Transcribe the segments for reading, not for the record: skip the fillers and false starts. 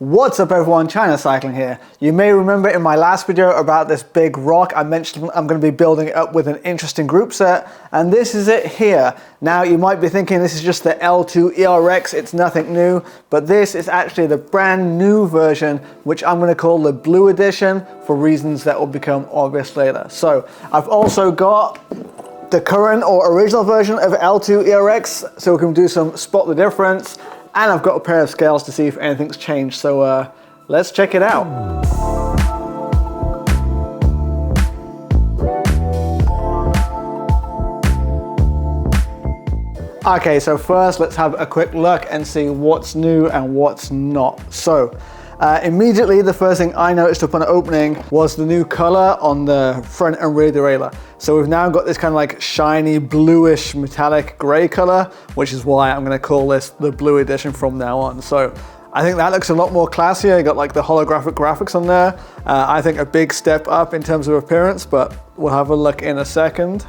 What's up everyone, China Cycling here. You may remember in my last video about this big rock, I mentioned I'm going to be building it up with an interesting group set, and this is it here. Now you might be thinking this is just the L-Twoo eRX, it's nothing new, but this is actually the brand new version, which I'm going to call the Blue Edition for reasons that will become obvious later. So I've also got the current or original version of L-Twoo eRX, so we can do some spot the difference. And I've got a pair of scales to see if anything's changed, so let's check it out. Okay, so first let's have a quick look and see what's new and what's not. So immediately the first thing I noticed upon opening was the new color on the front and rear derailleur. So we've now got this kind of like shiny bluish metallic gray color, which is why I'm going to call this the Blue Edition from now on. So I think that looks a lot more classier. You got like the holographic graphics on there. I think a big step up in terms of appearance, but we'll have a look in a second.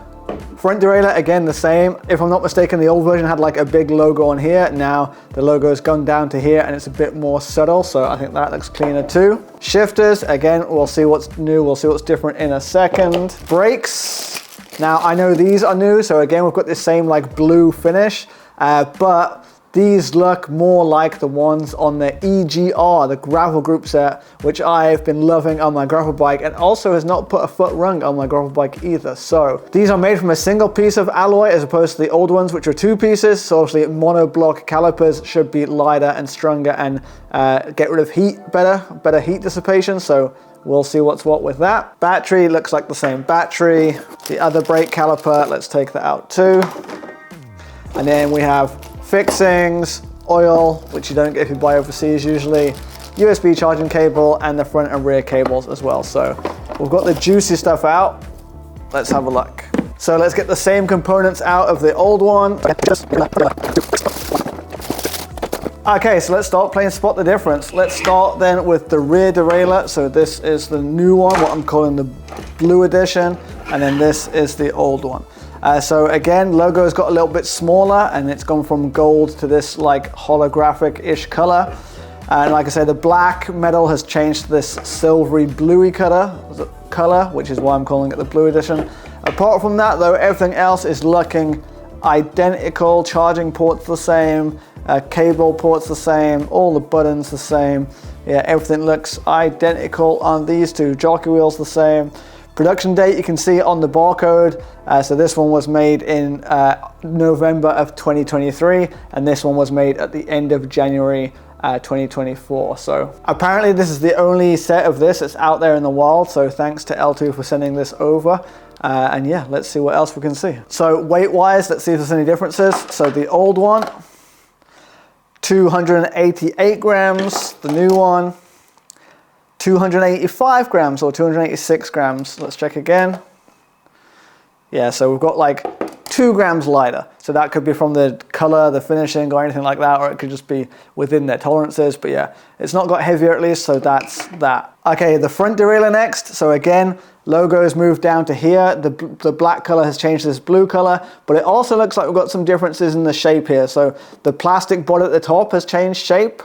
Front derailleur, again, the same. If I'm not mistaken, the old version had like a big logo on here. Now the logo has gone down to here and it's a bit more subtle, so I think that looks cleaner too. Shifters, again, we'll see what's new, we'll see what's different in a second. Brakes, now I know these are new, so again, we've got this same like blue finish, but these look more like the ones on the EGR, the gravel group set, which I've been loving on my gravel bike and also has not put a foot rung on my gravel bike either. So these are made from a single piece of alloy as opposed to the old ones, which are two pieces. So obviously monoblock calipers should be lighter and stronger and get rid of heat better heat dissipation. So we'll see what's what with that. Battery looks like the same battery. The other brake caliper, let's take that out too. And then we have fixings, oil, which you don't get if you buy overseas usually, USB charging cable, and the front and rear cables as well. So we've got the juicy stuff out. Let's have a look. So let's get the same components out of the old one. Okay, so let's start playing spot the difference. Let's start then with the rear derailleur. So this is the new one, what I'm calling the Blue Edition, and then this is the old one. So again, logo's got a little bit smaller and it's gone from gold to this like holographic-ish color. And like I said, the black metal has changed to this silvery bluey color, which is why I'm calling it the Blue Edition. Apart from that though, everything else is looking identical. Charging ports the same, cable ports the same, all the buttons the same. Yeah, everything looks identical on these two. Jockey wheels the same. Production date you can see on the barcode. So this one was made in November of 2023 and this one was made at the end of January 2024. So apparently this is the only set of this that's out there in the wild, so thanks to L-Twoo for sending this over. And yeah, let's see what else we can see. So weight wise, let's see if there's any differences. So the old one, 288 grams, the new one 285 grams or 286 grams. Let's check again. Yeah, so we've got like 2 grams lighter. So that could be from the color, the finishing, or anything like that, or it could just be within their tolerances. But yeah, it's not got heavier at least, so that's that. Okay, the front derailleur next. So again, logo has moved down to here. The black color has changed to this blue color, but it also looks like we've got some differences in the shape here. So the plastic body at the top has changed shape.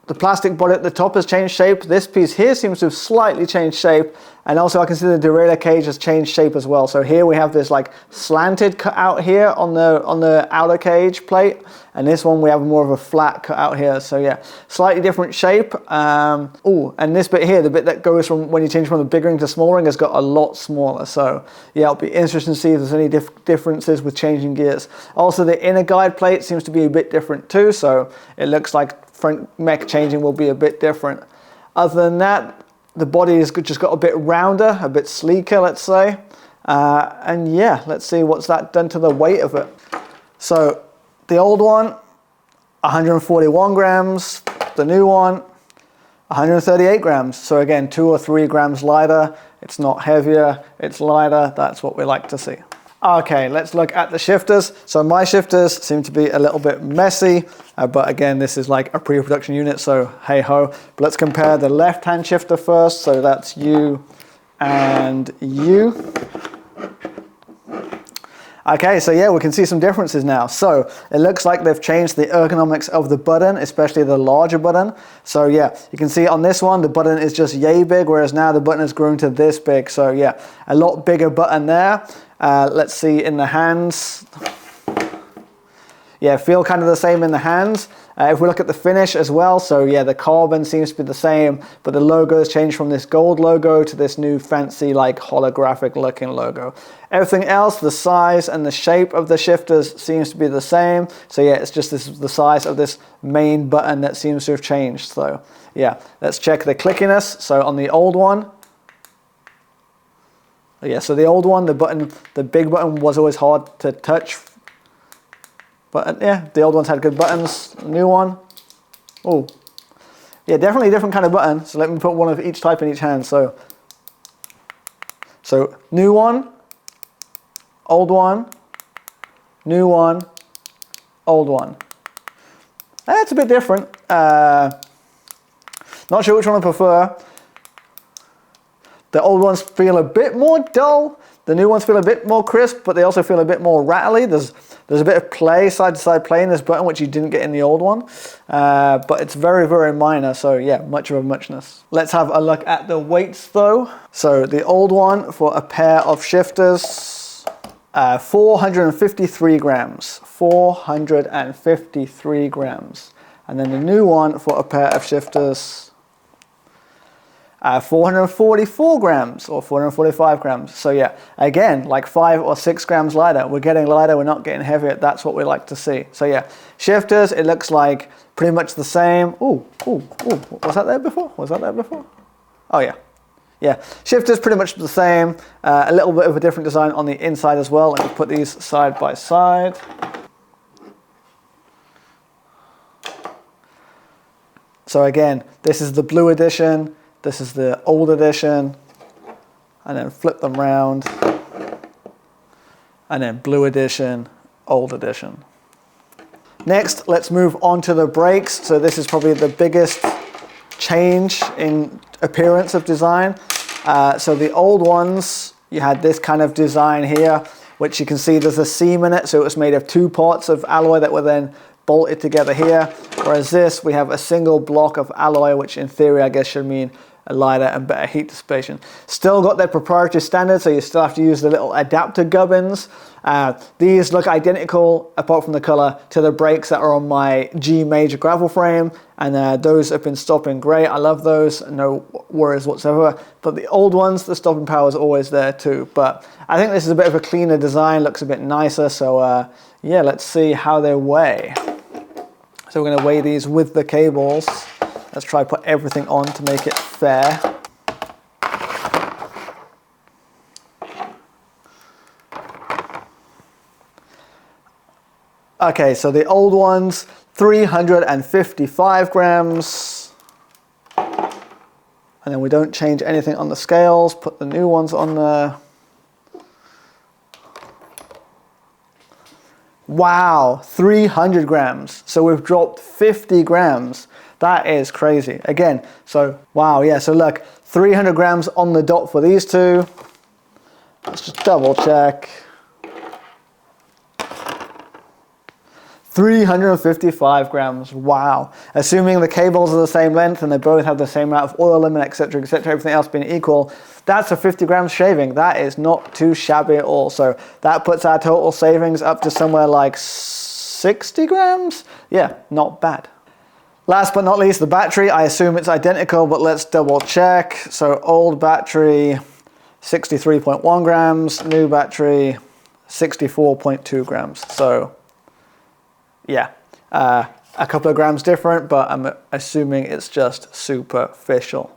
The plastic body at the top has changed shape. This piece here seems to have slightly changed shape. And also I can see the derailleur cage has changed shape as well. So here we have this like slanted cut out here on the outer cage plate. And this one we have more of a flat cut out here. So yeah, slightly different shape. Oh, and this bit here, the bit that goes from when you change from the big ring to small ring has got a lot smaller. So yeah, it'll be interesting to see if there's any differences with changing gears. Also the inner guide plate seems to be a bit different too. So it looks like front mech changing will be a bit different. Other than that, the body has just got a bit rounder, a bit sleeker, let's say. And yeah, let's see what's that done to the weight of it. So the old one, 141 grams. The new one, 138 grams. So again, 2 or 3 grams lighter. It's not heavier, it's lighter. That's what we like to see. Okay, let's look at the shifters. So my shifters seem to be a little bit messy, but again, this is like a pre-production unit, so hey ho. But let's compare the left-hand shifter first. So that's U and U. Okay, so yeah, we can see some differences now. So it looks like they've changed the ergonomics of the button, especially the larger button. So yeah, you can see on this one, the button is just yay big, whereas now the button has grown to this big. So yeah, a lot bigger button there. Let's see in the hands. Yeah, feel kind of the same in the hands. If we look at the finish as well, so yeah, the carbon seems to be the same, but the logo has changed from this gold logo to this new fancy, like holographic looking logo. Everything else, the size and the shape of the shifters seems to be the same. So yeah, it's just the size of this main button that seems to have changed. So yeah, let's check the clickiness. So on the old one, yeah, so the old one, the big button was always hard to touch. But yeah, the old ones had good buttons. The new one, oh, yeah, definitely a different kind of button. So let me put one of each type in each hand. So new one, old one, new one, old one. That's a bit different. Not sure which one I prefer. The old ones feel a bit more dull. The new ones feel a bit more crisp, but they also feel a bit more rattly. There's a bit of play, side-to-side play in this button, which you didn't get in the old one. But it's very, very minor, so yeah, much of a muchness. Let's have a look at the weights though. So the old one for a pair of shifters, 453 grams. 453 grams. And then the new one for a pair of shifters, 444 grams or 445 grams. So yeah, again, like 5 or 6 grams lighter. We're getting lighter, we're not getting heavier. That's what we like to see. So yeah, shifters, it looks like pretty much the same. Ooh, was that there before? Was that there before? Oh yeah. Yeah, shifters pretty much the same. A little bit of a different design on the inside as well. Let me put these side by side. So again, this is the blue edition. This is the old edition, and then flip them round, and then blue edition, old edition. Next, let's move on to the brakes. So this is probably the biggest change in appearance of design. So the old ones, you had this kind of design here, which you can see there's a seam in it. So it was made of 2 parts of alloy that were then bolted together here. Whereas this, we have a single block of alloy, which in theory, I guess should mean a lighter and better heat dissipation. Still got their proprietary standard, so you still have to use the little adapter gubbins. These look identical, apart from the color, to the brakes that are on my G major gravel frame, and those have been stopping great. I love those, no worries whatsoever. But the old ones, the stopping power is always there too. But I think this is a bit of a cleaner design, looks a bit nicer. So yeah, let's see how they weigh. So we're going to weigh these with the cables. Let's try to put everything on to make it fair. Okay, so the old ones, 355 grams. And then we don't change anything on the scales, put the new ones on there. Wow, 300 grams. So we've dropped 50 grams. That is crazy. Again, so wow, yeah, so look, 300 grams on the dot for these two. Let's just double check. 355 grams, wow. Assuming the cables are the same length and they both have the same amount of oil limit, etc., everything else being equal, that's a 50 grams shaving. That is not too shabby at all. So that puts our total savings up to somewhere like 60 grams. Yeah, not bad. Last but not least, the battery. I assume it's identical, but let's double check. So old battery, 63.1 grams, new battery, 64.2 grams. So yeah, a couple of grams different, but I'm assuming it's just superficial.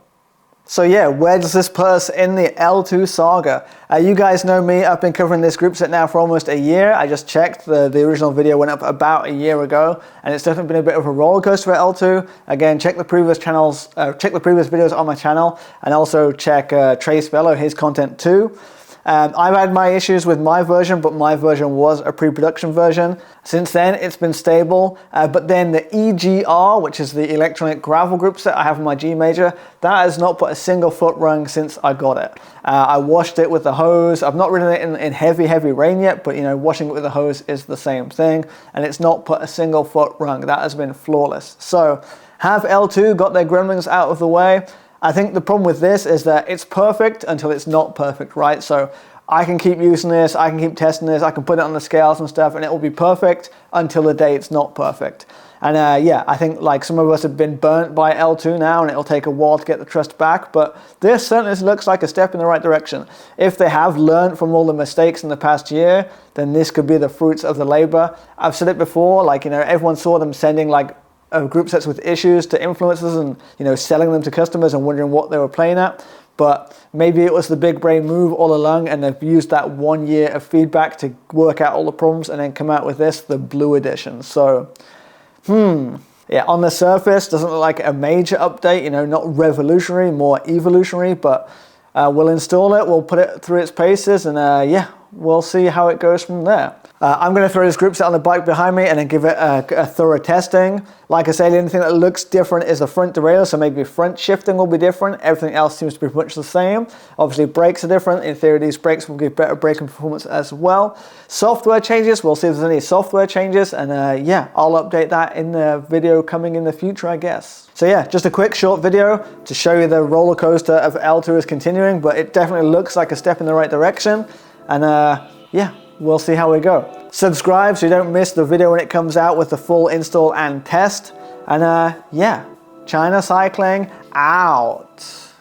So yeah, where does this put us in the L-Twoo saga? You guys know me, I've been covering this group set now for almost a year. I just checked, the original video went up about a year ago, and it's definitely been a bit of a roller coaster for L-Twoo. Again, check the previous videos on my channel, and also check Trace Bello, his content too. I've had my issues with my version, but my version was a pre-production version. Since then, it's been stable, but then the EGR, which is the electronic gravel group set I have in my G major, that has not put a single foot rung since I got it. I washed it with the hose. I've not ridden it in heavy rain yet, but you know, washing it with the hose is the same thing, and it's not put a single foot rung. That has been flawless. So, have L-Twoo got their gremlins out of the way? I think the problem with this is that it's perfect until it's not perfect, right? So I can keep using this, I can keep testing this, I can put it on the scales and stuff, and it will be perfect until the day it's not perfect. And yeah, I think like some of us have been burnt by L-Twoo now, and it'll take a while to get the trust back, but this certainly looks like a step in the right direction. If they have learned from all the mistakes in the past year, then this could be the fruits of the labor. I've said it before, like, you know, everyone saw them sending like group sets with issues to influencers and, you know, selling them to customers and wondering what they were playing at. But maybe it was the big brain move all along, and they've used that 1 year of feedback to work out all the problems and then come out with this, the blue edition. So, yeah, on the surface, doesn't look like a major update, you know, not revolutionary, more evolutionary, but we'll install it, we'll put it through its paces, and yeah, we'll see how it goes from there. I'm going to throw this group set on the bike behind me and then give it a thorough testing. Like I say, the only thing that looks different is the front derailleur, so maybe front shifting will be different. Everything else seems to be much the same. Obviously, brakes are different. In theory, these brakes will give better braking performance as well. Software changes, we'll see if there's any software changes, and yeah, I'll update that in the video coming in the future, I guess. So yeah, just a quick short video to show you the roller coaster of L-Twoo is continuing, but it definitely looks like a step in the right direction, and yeah, we'll see how we go. Subscribe so you don't miss the video when it comes out with the full install and test. And yeah, China Cycling out.